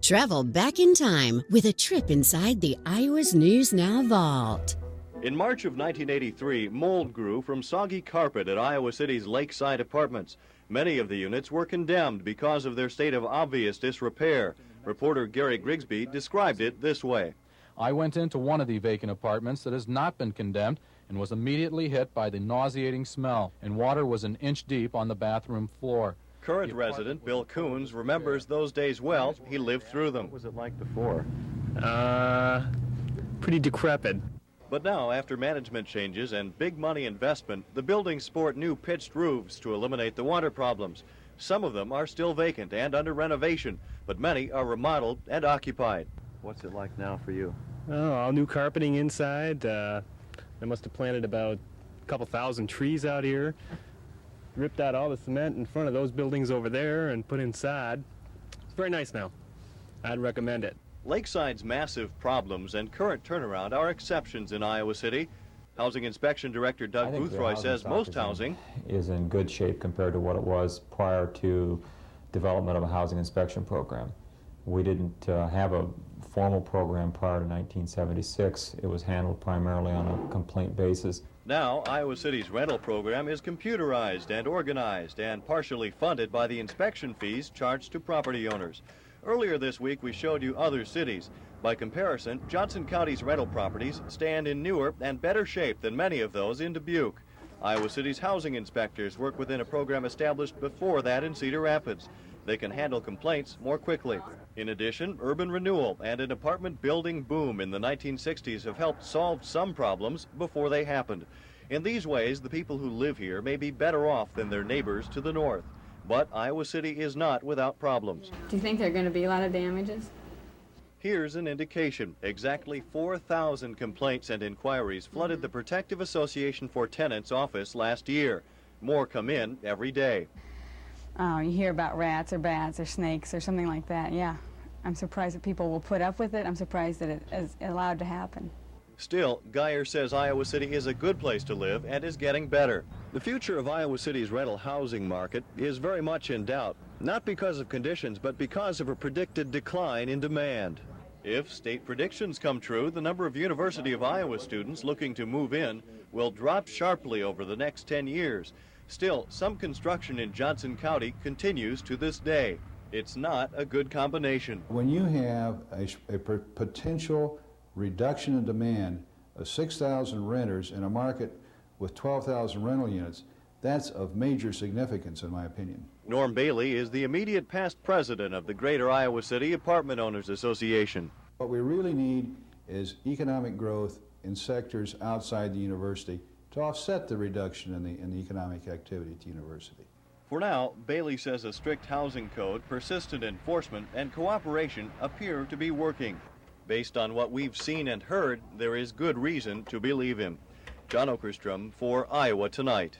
Travel back in time with a trip inside the Iowa's News Now vault. In March of 1983, mold grew from soggy carpet at Iowa City's lakeside apartments. Many of the units were condemned because of their state of obvious disrepair. Reporter Gary Grigsby described it this way. I went into one of the vacant apartments that has not been condemned and was immediately hit by the nauseating smell, and water was an inch deep on the bathroom floor. Current resident Bill Coons remembers those days well. He lived through them. What was it like before? Pretty decrepit. But now, after management changes and big money investment, the buildings sport new pitched roofs to eliminate the water problems. Some of them are still vacant and under renovation, but many are remodeled and occupied. What's it like now for you? Oh, all new carpeting inside. They must have planted about a couple thousand trees out here. Ripped out all the cement in front of those buildings over there and put inside. It's very nice now. I'd recommend it. Lakeside's massive problems and current turnaround are exceptions in Iowa City. Housing Inspection Director Doug Boothroyd says most housing is in good shape compared to what it was prior to development of a housing inspection program. We didn't have a formal program prior to 1976. It was handled primarily on a complaint basis. Now, Iowa City's rental program is computerized and organized and partially funded by the inspection fees charged to property owners. Earlier this week, we showed you other cities. By comparison, Johnson County's rental properties stand in newer and better shape than many of those in Dubuque. Iowa City's housing inspectors work within a program established before that in Cedar Rapids. They can handle complaints more quickly. In addition, urban renewal and an apartment building boom in the 1960s have helped solve some problems before they happened. In these ways, the people who live here may be better off than their neighbors to the north. But Iowa City is not without problems. Do you think there are going to be a lot of damages? Here's an indication. Exactly 4,000 complaints and inquiries flooded the Protective Association for Tenants office last year. More come in every day. Oh, you hear about rats or bats or snakes or something like that, yeah. I'm surprised that people will put up with it. I'm surprised that it is allowed to happen. Still, Geyer says Iowa City is a good place to live and is getting better. The future of Iowa City's rental housing market is very much in doubt, not because of conditions, but because of a predicted decline in demand. If state predictions come true, the number of University of Iowa students looking to move in will drop sharply over the next 10 years. Still, some construction in Johnson County continues to this day. It's not a good combination. When you have a potential reduction in demand of 6,000 renters in a market with 12,000 rental units, that's of major significance in my opinion. Norm Bailey is the immediate past president of the Greater Iowa City Apartment Owners Association. What we really need is economic growth in sectors outside the university to offset the reduction in the economic activity at the university. For now, Bailey says a strict housing code, persistent enforcement, and cooperation appear to be working. Based on what we've seen and heard, there is good reason to believe him. John Okerstrom for Iowa Tonight.